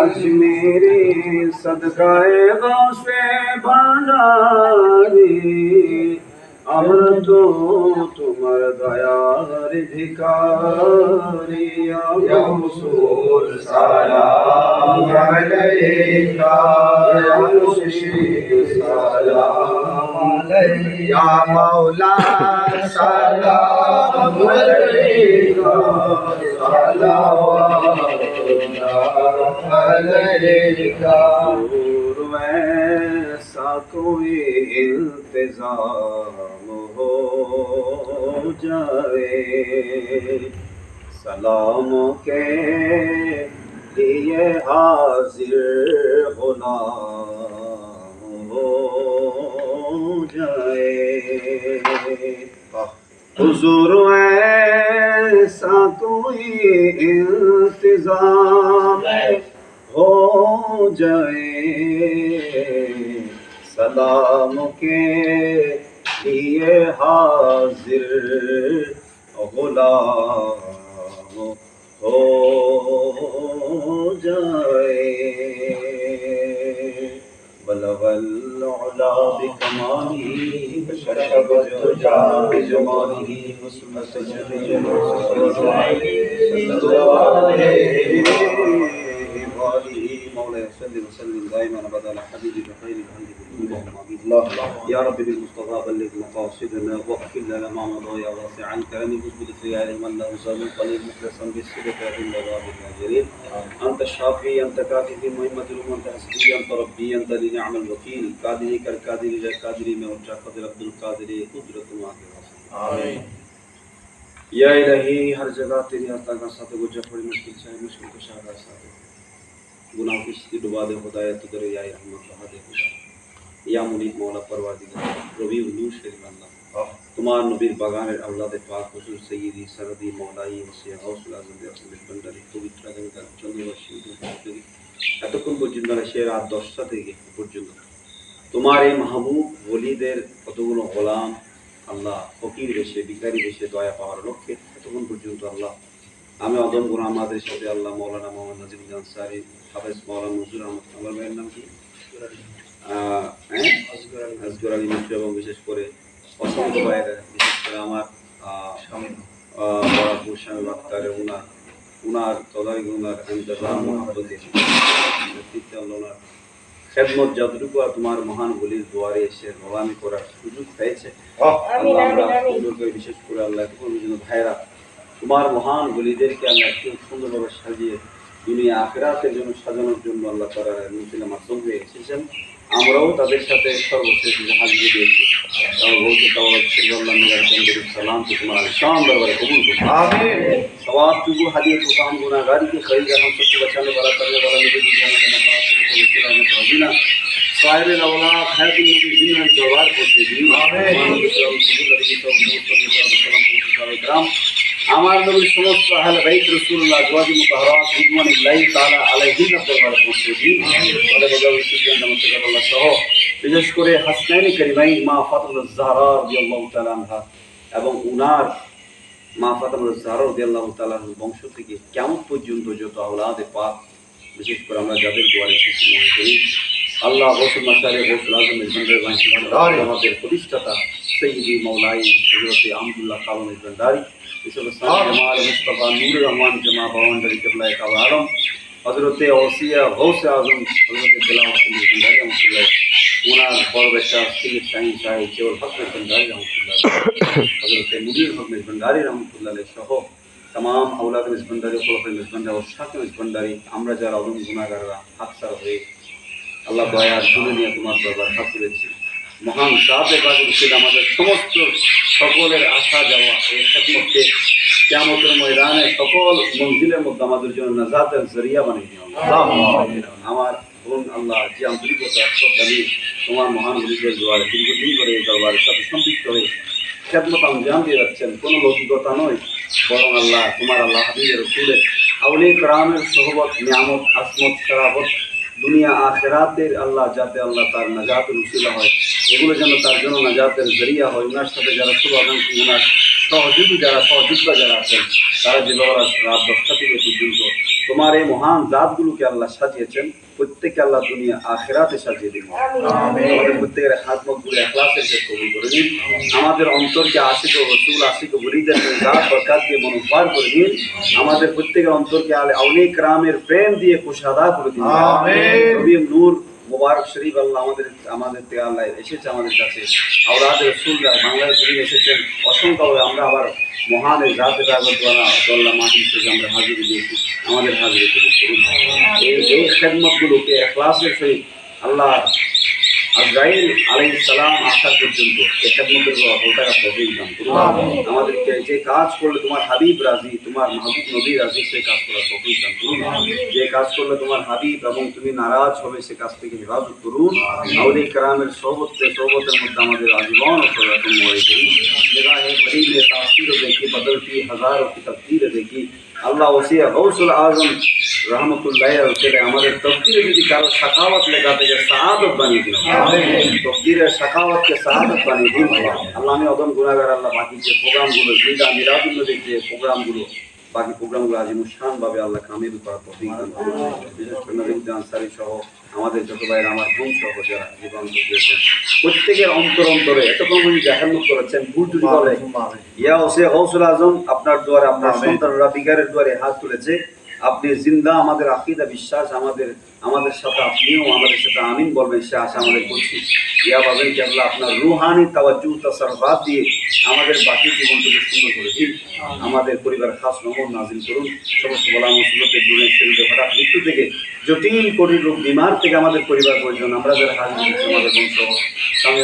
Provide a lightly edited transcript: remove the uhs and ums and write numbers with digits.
अजमेरी सदकाए गौसे भंडारी আমরা তো তোমার দয়ার ভিখারি ইয়া রাসূল সালাম আলাইকা ইয়া মুর্শিদ সালাম আলাইকা ইয়া মাওলা সালাম আলাইকা সালাওয়াতুল্লাহ আলাইকা ऐसा कोई इंतजाम हो जाए सलाम के लिए हाजिर गुलाम हो जाए हुजूर ऐसा कोई इंतजाम हो जाए सलाम के लिए हाजिर गुलाम हो जाए बलगल उला बिकमाली शरब तुजा बिजमाली मुस्मत مولاي صل وسلم دائما ابدا على حبيبك خير الخلق اللهم امين يا رب بالمصطفى بلغ مقاصدنا واغفر لنا ما مضى يا واسع الكرم بسبل خيار من له زاد قليل مخلصا بالصدق عند باب الهاجرين انت الشافي انت كافي في مهمه الامم انت حسبي انت ربي انت لي نعم الوكيل قادري كالقادر الى قادري में उच्चा قدر عبد القادر قدرت माके आमीन या इलाही हर जगह तेरी आता का साथ गुजर पड़ी मुश्किल चाहे मुश्किल को शादा साथ गुनाह की डुबा दे खुदाया तो करे या रहमत बहा दे खुदा या मुनीब मौला परवरदिगार रबी उलूश करीम अल्लाह तुम्हार नबीर बागाনের আওলাদে পাক হুজুর সৈয়দি সরদি মওলাই ওসিয়া গাউসুল আজম আব্দুল বন্দারি পবিত্র আগামীকাল চন্দ্রবাসী এতক্ষণ পর্যন্ত সে রাত 10টা থেকে পর্যন্ত তোমার এই মাহবুব ওলিদের কতগুলো গোলাম আল্লাহ ফকির বেশে ভিখারি বেশে দয়া পাওয়ার লক্ষ্যে এতক্ষণ পর্যন্ত আল্লাহ আমি অদম গুনাহ আমাদের সাথে আল্লাহ মাওলানা মোহাম্মদ নাজিমুল আনসারী হাফেজ মাওলানা নজরুল আহমদ আমার ভাইয়ের নাম কি আসগর আলী মিত্র এবং বিশেষ করে অসংখ্য ভাইয়েরা বিশেষ করে আমার বড়াপুর স্বামী বাক্তারের উনার তদারকি উনার ইন্তজাম মহাব্বতে নেতৃত্বে ওনার খেদমত যতটুকু আর তোমার মহান বলির দুয়ারে এসে গোলামি করার সুযোগ পেয়েছে আল্লাহ আমরা বিশেষ করে আল্লাহ এতক্ষণ জন্য ভাইরা তোমার মহান বলিদেরকে আল্লাহ একটু সুন্দরভাবে সাজিয়ে দুনিয়া আখিরাতের জন্য সাজানোর জন্য আল্লাহ তাআলা মুসলিম মাধ্যম হয়ে এসেছেন আমরাও তাদের সাথে সর্বশেষ হাজির দিয়েছি বলতে সালাম তোমার शान दरबार कबूल करो आमीन सवाब तुगु हदियत तुकाम गुनाहगारी के खरीद हम सबको बचाने वाला करने वाला नबी की जान के नवाज को इस्लाम में तौजीना साहिब अवला खैर नबी जिन्ना दरबार को दे आमीन আমার নবীর সমস্ত আহলে বাইত রাসূলুল্লাহ আজওয়াজি মুতাহহারাত রিদওয়ানুল্লাহি তাআলা আলাইহিন দরবারে পৌঁছে দিন বলে বলে সুবহান আল্লাহ সহ বিশেষ করে হাসনাইন কারিমাইন মা ফাতিমা জাহরা রাদিয়াল্লাহু তাআলা আনহা এবং উনার মা ফাতিমা জাহরা রাদিয়াল্লাহু তাআলা বংশ থেকে কিয়ামত পর্যন্ত যত আওলাদে পাক বিশেষ করে আমরা যাদের দুয়ারে এসেছি মনে করি আল্লাহ গৌসুল মাশারে গৌসুল আজম মেজবান্ডারি ভান্ডারি আমাদের প্রতিষ্ঠাতা সৈয়দি মওলাই হযরত আহমদুল্লাহ খান মেজবান্ডারি जमाल मुस्तफ़ा नूर रहमान जमा बावंडरी किबला का आलम हजरत औसिया गौस आजम हजरत बिलावत भंडारी रहमतुल्लाह उनार बड़ बेटा सैयद शाहीन शाही केवल हक भंडारी रहमतुल्लाह हजरत मुदीर हक भंडारी रहमतुल्लाह सह तमाम औलाद भंडारी खलफे भंडारी और साथ भंडारी আমরা যারা অদম গুনাহগাররা হাতছাড়া হয়ে আল্লাহ দয়ার শুনে নিয়ে তোমার দরবার হাত তুলেছি মহান সাথে কাজের ছিল আমাদের সমস্ত সকলের আসা যাওয়া এই খেদমতকে কিয়ামতের ময়দানে সকল মঞ্জিলের মধ্যে আমাদের জন্য নাজাতের জরিয়া বানিয়ে দিও আমার বোন আল্লাহ যে আন্তরিকতা সবদানি তোমার মহান বলিদের দুয়ারে দীর্ঘদিন করে এই দরবারের সাথে সম্পৃক্ত হয়ে খেদমত আঞ্জাম দিয়ে যাচ্ছেন কোনো লৌকিকতা নয় বরং আল্লাহ তোমার আল্লাহ হাবিবের রসুলের আউলিয়া কেরামের সোহবত নিয়ামত আসমত শরাফত দুনিয়া আখিরাতের আল্লাহ যাতে আল্লাহ তার নাজাতের উসিলা হয় এগুলো যেন তার জন্য নাজাতের জরিয়া হয় ওনার সাথে যারা শুভাকাঙ্ক্ষী ওনার সহযোগী যারা সহযোদ্ধা যারা আছেন তারা যে রাত 10টা থেকে পর্যন্ত তোমার এই মহান জাতগুলোকে আল্লাহ সাজিয়েছেন, প্রত্যেককে আল্লাহ দুনিয়া আখিরাতে সাজিয়ে দিন। আমাদের প্রত্যেকের খাদমতগুলো ইখলাসের সাথে কবুল করে দিন। আমাদের অন্তরকে আশিক ও রসুল আশিক ও মুরিদের জাত বরকত দিয়ে মনোভার করে দিন। আমাদের প্রত্যেকের অন্তরকে আউলিয়া কিরামের প্রেম দিয়ে কুশাদা করে দিন। নবী নূর মুবারক শরীফ আল্লাহ আমাদের থেকে আল্লাহ এসেছে আমাদের কাছে, আওলাদ রাসূলরা বাংলার জমিনে এসেছেন অসংখ্য। আমরা আবার মহান এই জাতের আগত দ্বারা মাটি থেকে আমরা হাজির দিয়েছি, আমাদের হাজির কবুল করুন। এই খেদমতগুলোকে ইখলাসের সহিত আল্লাহ আজরাইল আলাইহিস সালাম আসার পর্যন্ত এই খেদমতের ওটাকে তৌফিক দান করুন। আমাদেরকে যে কাজ করলে তোমার হাবিব রাজি, তোমার মাহবুব নবী রাজি, সেই কাজ করার তৌফিক দান করুন। যে কাজ করলে তোমার হাবিব এবং তুমি নারাজ হবে, সে কাজ থেকে হেফাজত করুন। আউলিয়া কিরামের সোহবতের মধ্যে আমাদের আজীবন রকম হয়ে গেল। जगह है बड़ी में तासीर देखी, बदलती हज़ारों की तकदीर देखी। अल्लाह उसी गौसुल आज़म रहमतुल्लाह अलैहि আমাদের তকদীরে যদি কারো সাকাওয়াত লেখাতে যে সাআদত বানিয়ে দিন, তকদীরে সাকাওয়াতকে সাআদত বানিয়ে দিন। আল্লাহ আমি অদম গুনাহগার, আল্লাহ বাকি যে প্রোগ্রামগুলো জিন্দা মিলাদুন নবীর যে প্রোগ্রামগুলো, বাকি প্রোগ্রামগুলো আজিমুশানভাবে আল্লাহ কামিল করার তৌফিক দান করুন। বিশেষ করে নবীদ্দিন আনসারী সহ আমাদের যত ভাইয়ের, আমার বোন সহ যারা জীবন দিয়েছেন, প্রত্যেকের অন্তরে এতক্ষণ উনি জাহান্নাত করেছেন। ভুল যদি বলে ইয়া ওসে গৌসুল আজম, আপনার দুয়ারে, আপনার সন্তানরা বিগারের দুয়ারে হাত তুলেছে। আপনি জিন্দা, আমাদের আকীদা বিশ্বাস, আমাদের সাথে আপনিও আমাদের সাথে আমিন বলবেন, সে আশা আমাদের করছি। ইয়া বাবেন কি আল্লাহ আপনার রুহানি তাওয়াজ্জুহ তাসাররুফাত দিয়ে আমাদের বাকি জীবনটাকে সুন্দর করে দিন। আমাদের পরিবার খাস নম্বর নাজিল করুন। সমস্ত বলা মুসিবতের দূরে শরীরে হঠাৎ মৃত্যু থেকে, জটিল কঠিন রোগ বিমার থেকে আমাদের পরিবার পরিজন, আমরা যারা হাজির হয়েছি, আমাদের বংশ স্বামী